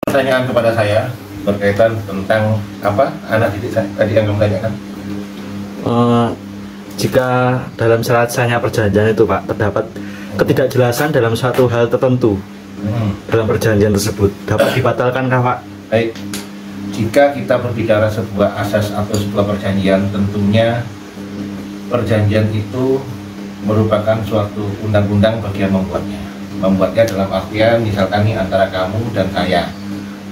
Pertanyaan kepada saya berkaitan tentang apa anak didik saya tadi yang kamu tanyakan. Jika dalam syarat sahnya perjanjian itu Pak terdapat ketidakjelasan dalam suatu hal tertentu dalam perjanjian tersebut, dapat dibatalkankah Pak? Baik, jika kita berbicara sebuah asas atau sebuah perjanjian, tentunya perjanjian itu merupakan suatu undang-undang bagi yang membuatnya. Membuatnya dalam artian misalkan ini antara kamu dan saya,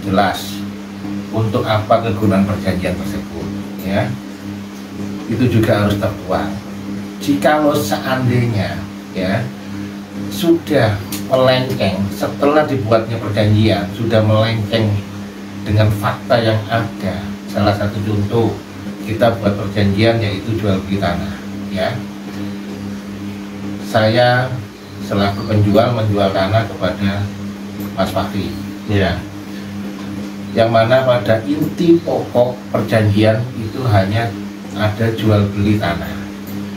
jelas untuk apa kegunaan perjanjian tersebut, ya. Itu juga harus tertuang. Jikalau seandainya ya sudah melenceng setelah dibuatnya perjanjian, sudah melenceng dengan fakta yang ada. Salah satu contoh, kita buat perjanjian yaitu jual beli tanah, ya. Saya selaku penjual menjual tanah kepada Mas Fakri, ya. Yang mana pada inti pokok perjanjian itu hanya ada jual beli tanah.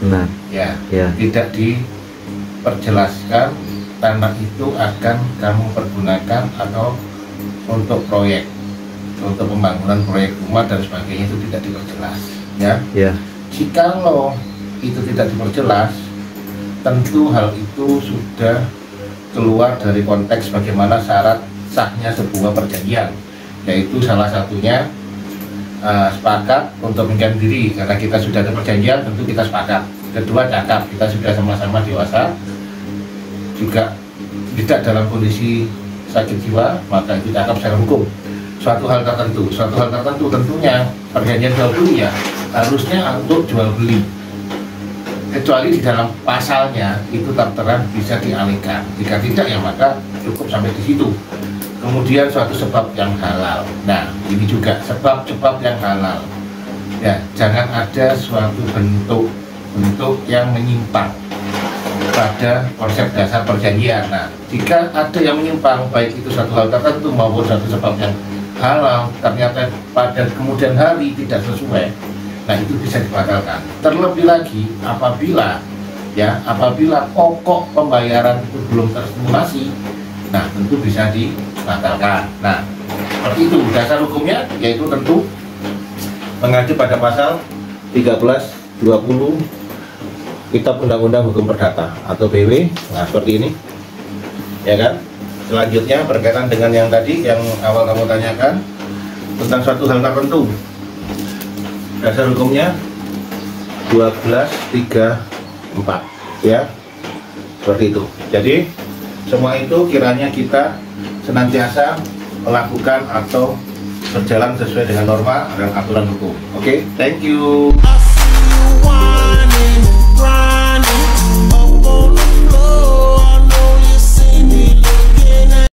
Nah, ya. Tidak diperjelaskan tanah itu akan kamu pergunakan atau untuk proyek, untuk pembangunan proyek rumah dan sebagainya, itu tidak diperjelas, ya. Jikalau itu tidak diperjelas, tentu hal itu sudah keluar dari konteks bagaimana syarat sahnya sebuah perjanjian, yaitu salah satunya sepakat untuk menginginkan diri, karena kita sudah ada perjanjian, tentu kita sepakat. Kedua, cakap, kita sudah sama-sama dewasa, juga tidak dalam kondisi sakit jiwa, maka itu cakap secara hukum. Suatu hal tertentu tentunya perjanjian jual beli ya harusnya untuk jual beli, kecuali di dalam pasalnya itu tertera bisa dialihkan. Jika tidak ya maka cukup sampai di situ. Kemudian suatu sebab yang halal. Nah, ini juga sebab-sebab yang halal. Ya, jangan ada suatu bentuk yang menyimpang pada konsep dasar perjanjian. Nah, jika ada yang menyimpang, baik itu suatu hal tertentu maupun suatu sebab yang halal, ternyata pada kemudian hari tidak sesuai, nah itu bisa dibatalkan. Terlebih lagi apabila pokok pembayaran itu belum terstimulasi, nah tentu bisa dibatalkan. Nah, seperti itu dasar hukumnya, yaitu tentu mengacu pada pasal 1320 Kitab Undang-Undang Hukum Perdata atau BW. Nah, seperti ini, ya kan. Selanjutnya berkaitan dengan yang tadi yang awal kamu tanyakan tentang suatu hal tertentu, dasar hukumnya 1234, ya, seperti itu. Jadi semua itu kiranya kita senantiasa melakukan atau berjalan sesuai dengan norma dan aturan hukum. Oke, thank you.